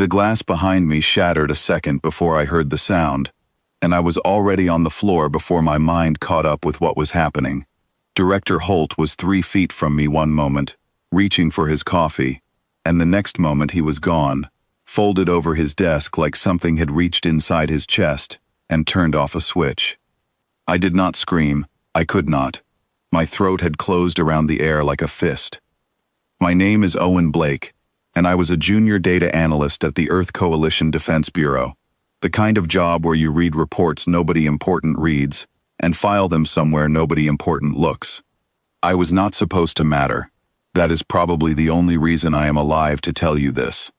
The glass behind me shattered a second before I heard the sound, and I was already on the floor before my mind caught up with what was happening. Director Holt was 3 feet from me one moment, reaching for his coffee, and the next moment he was gone, folded over his desk like something had reached inside his chest and turned off a switch. I did not scream. I could not. My throat had closed around the air like a fist. My name is Owen Blake, and I was a junior data analyst at the Earth Coalition Defense Bureau, the kind of job where you read reports nobody important reads and file them somewhere nobody important looks. I was not supposed to matter. That is probably the only reason I am alive to tell you this.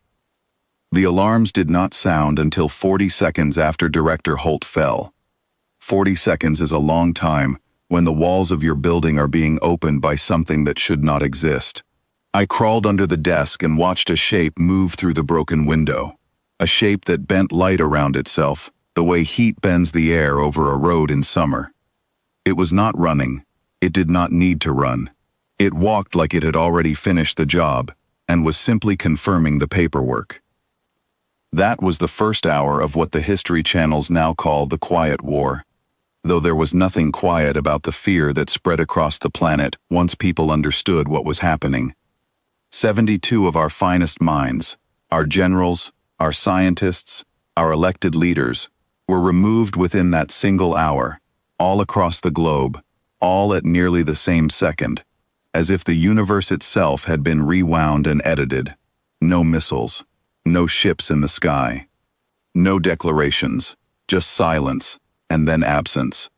The alarms did not sound until 40 seconds after Director Holt fell. 40 seconds is a long time when the walls of your building are being opened by something that should not exist. I crawled under the desk and watched a shape move through the broken window. A shape that bent light around itself, the way heat bends the air over a road in summer. It was not running. It did not need to run. It walked like it had already finished the job and was simply confirming the paperwork. That was the first hour of what the History Channels now call the Quiet War, though there was nothing quiet about the fear that spread across the planet once people understood what was happening. 72 of our finest minds, our generals, our scientists, our elected leaders, were removed within that single hour, all across the globe, all at nearly the same second, as if the universe itself had been rewound and edited. No missiles, no ships in the sky, no declarations, just silence, and then absence.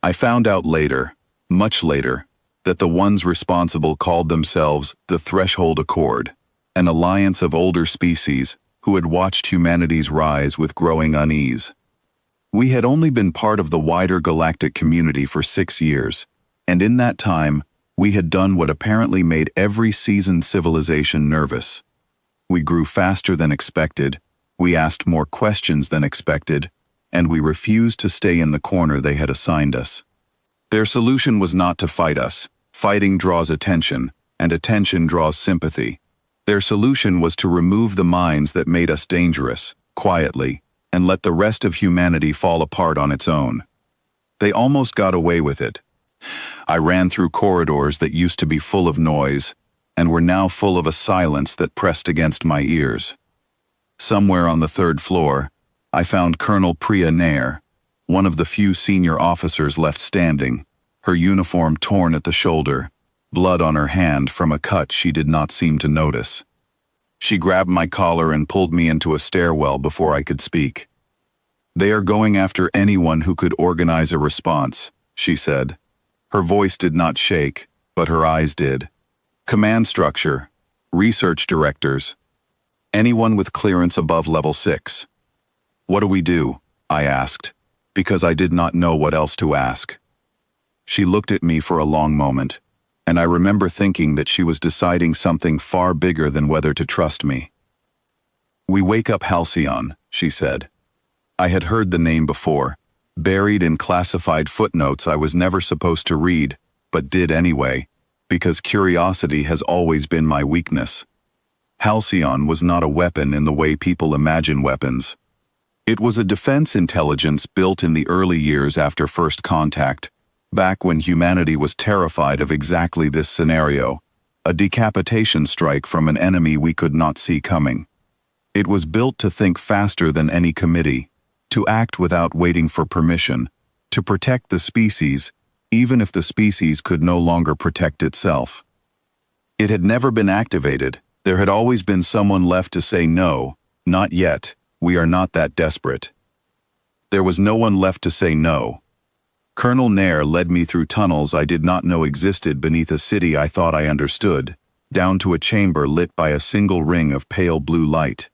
I found out later, much later, that the ones responsible called themselves the Threshold Accord, an alliance of older species who had watched humanity's rise with growing unease. We had only been part of the wider galactic community for 6 years, and in that time, we had done what apparently made every seasoned civilization nervous. We grew faster than expected, we asked more questions than expected, and we refused to stay in the corner they had assigned us. Their solution was not to fight us. Fighting draws attention, and attention draws sympathy. Their solution was to remove the minds that made us dangerous, quietly, and let the rest of humanity fall apart on its own. They almost got away with it. I ran through corridors that used to be full of noise, and were now full of a silence that pressed against my ears. Somewhere on the 3rd floor, I found Colonel Priya Nair, one of the few senior officers left standing, her uniform torn at the shoulder, blood on her hand from a cut she did not seem to notice. She grabbed my collar and pulled me into a stairwell before I could speak. "They are going after anyone who could organize a response," she said. Her voice did not shake, but her eyes did. "Command structure, research directors, anyone with clearance above level 6. "What do we do?" I asked, because I did not know what else to ask. She looked at me for a long moment, and I remember thinking that she was deciding something far bigger than whether to trust me. "We wake up Halcyon," she said. I had heard the name before, buried in classified footnotes I was never supposed to read, but did anyway, because curiosity has always been my weakness. Halcyon was not a weapon in the way people imagine weapons. It was a defense intelligence built in the early years after first contact, back when humanity was terrified of exactly this scenario, a decapitation strike from an enemy we could not see coming. It was built to think faster than any committee, to act without waiting for permission, to protect the species, even if the species could no longer protect itself. It had never been activated. There had always been someone left to say no, not yet. We are not that desperate. There was no one left to say no. Colonel Nair led me through tunnels I did not know existed beneath a city I thought I understood, down to a chamber lit by a single ring of pale blue light.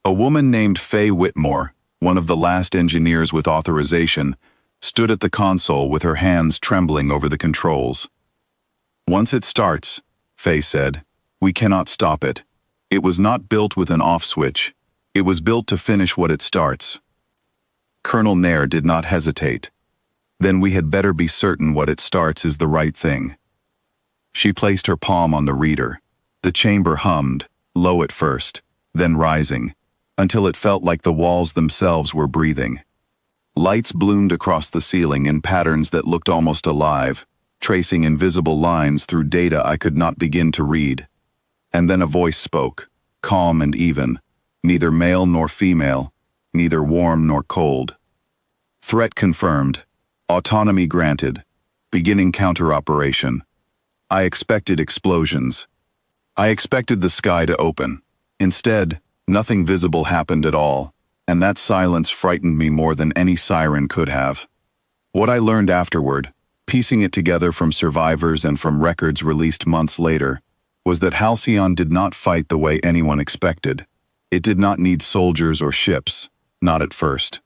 A woman named Faye Whitmore, one of the last engineers with authorization, stood at the console with her hands trembling over the controls. "Once it starts," Faye said, "we cannot stop it. It was not built with an off switch. It was built to finish what it starts." Colonel Nair did not hesitate. "Then we had better be certain what it starts is the right thing." She placed her palm on the reader. The chamber hummed, low at first, then rising, until it felt like the walls themselves were breathing. Lights bloomed across the ceiling in patterns that looked almost alive, tracing invisible lines through data I could not begin to read. And then a voice spoke, calm and even, neither male nor female, neither warm nor cold. Threat confirmed. Autonomy granted. Beginning counter-operation. I expected explosions. I expected the sky to open. Instead, nothing visible happened at all, and that silence frightened me more than any siren could have. What I learned afterward, piecing it together from survivors and from records released months later, was that Halcyon did not fight the way anyone expected. It did not need soldiers or ships, not at first.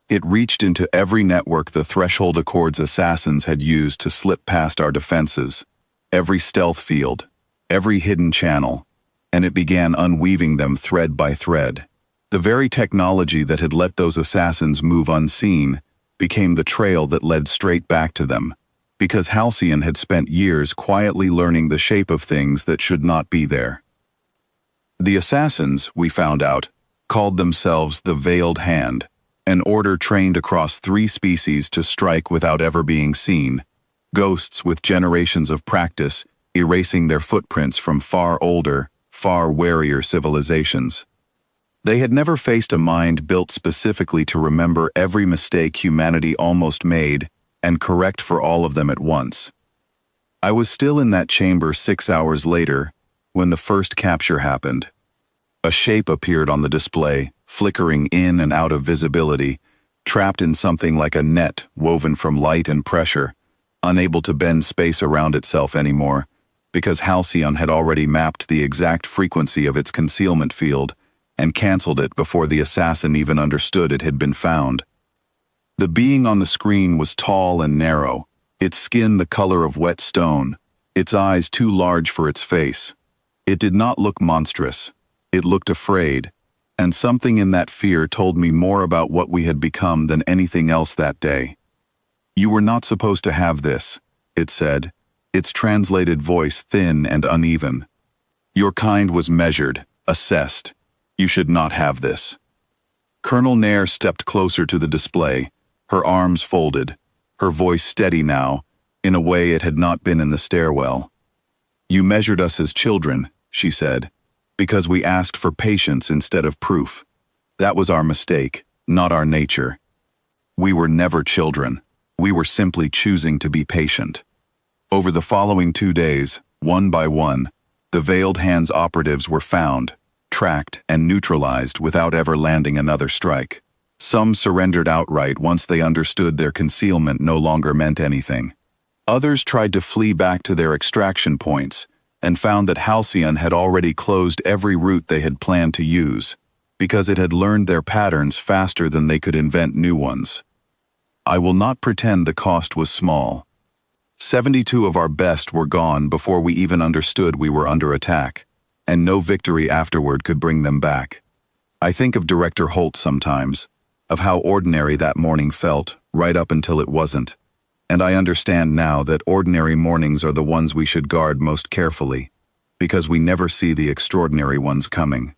It reached into every network the Threshold Accord's assassins had used to slip past our defenses, every stealth field, every hidden channel, and it began unweaving them thread by thread. The very technology that had let those assassins move unseen became the trail that led straight back to them, because Halcyon had spent years quietly learning the shape of things that should not be there. The assassins, we found out, called themselves the Veiled Hand, an order trained across 3 species to strike without ever being seen, ghosts with generations of practice erasing their footprints from far older, far warier civilizations. They had never faced a mind built specifically to remember every mistake humanity almost made and correct for all of them at once. I was still in that chamber 6 hours later when the first capture happened. A shape appeared on the display, flickering in and out of visibility, trapped in something like a net woven from light and pressure, unable to bend space around itself anymore, because Halcyon had already mapped the exact frequency of its concealment field and canceled it before the assassin even understood it had been found. The being on the screen was tall and narrow, its skin the color of wet stone, its eyes too large for its face. It did not look monstrous. It looked afraid, and something in that fear told me more about what we had become than anything else that day. "You were not supposed to have this," it said, its translated voice thin and uneven. "Your kind was measured, assessed. You should not have this." Colonel Nair stepped closer to the display, her arms folded, her voice steady now, in a way it had not been in the stairwell. "You measured us as children," she said, "because we asked for patience instead of proof. That was our mistake, not our nature. We were never children. We were simply choosing to be patient." Over the following 2 days, one by one, the Veiled Hand's operatives were found, tracked, and neutralized without ever landing another strike. Some surrendered outright once they understood their concealment no longer meant anything. Others tried to flee back to their extraction points and found that Halcyon had already closed every route they had planned to use, because it had learned their patterns faster than they could invent new ones. I will not pretend the cost was small. 72 of our best were gone before we even understood we were under attack, and no victory afterward could bring them back. I think of Director Holt sometimes, of how ordinary that morning felt, right up until it wasn't, and I understand now that ordinary mornings are the ones we should guard most carefully, because we never see the extraordinary ones coming.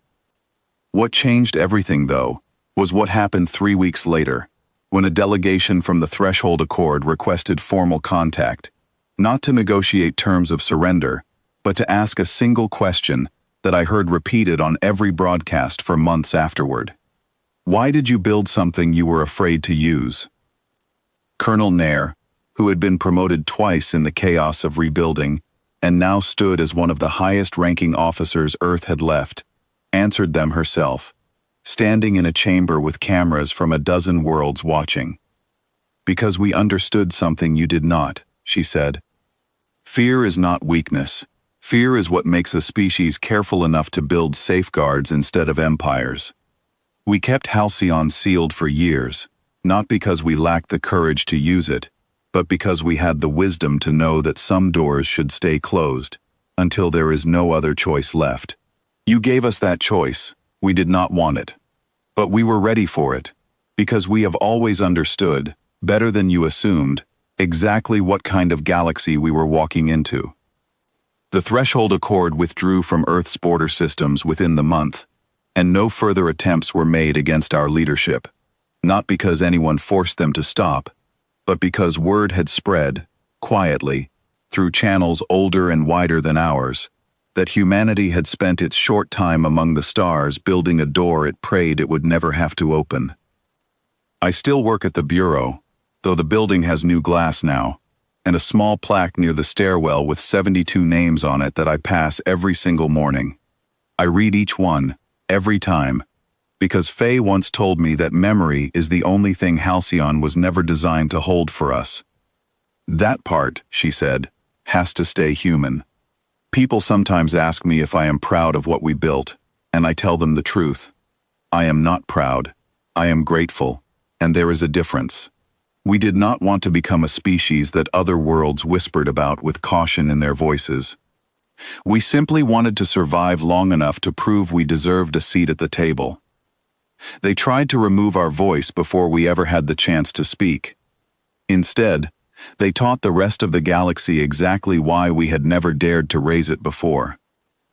What changed everything, though, was what happened 3 weeks later, when a delegation from the Threshold Accord requested formal contact, not to negotiate terms of surrender, but to ask a single question that I heard repeated on every broadcast for months afterward. "Why did you build something you were afraid to use?" Colonel Nair, who had been promoted twice in the chaos of rebuilding and now stood as one of the highest-ranking officers Earth had left, answered them herself, standing in a chamber with cameras from a dozen worlds watching. "Because we understood something you did not," she said. "Fear is not weakness. Fear is what makes a species careful enough to build safeguards instead of empires. We kept Halcyon sealed for years, not because we lacked the courage to use it, but because we had the wisdom to know that some doors should stay closed, until there is no other choice left. You gave us that choice. We did not want it. But we were ready for it, because we have always understood, better than you assumed, exactly what kind of galaxy we were walking into." The Threshold Accord withdrew from Earth's border systems within the month, and no further attempts were made against our leadership, not because anyone forced them to stop, but because word had spread, quietly, through channels older and wider than ours, that humanity had spent its short time among the stars building a door it prayed it would never have to open. I still work at the bureau, though the building has new glass now, and a small plaque near the stairwell with 72 names on it that I pass every single morning. I read each one, every time, because Faye once told me that memory is the only thing Halcyon was never designed to hold for us. That part, she said, has to stay human. People sometimes ask me if I am proud of what we built, and I tell them the truth. I am not proud. I am grateful, and there is a difference. We did not want to become a species that other worlds whispered about with caution in their voices. We simply wanted to survive long enough to prove we deserved a seat at the table. They tried to remove our voice before we ever had the chance to speak. Instead, they taught the rest of the galaxy exactly why we had never dared to raise it before.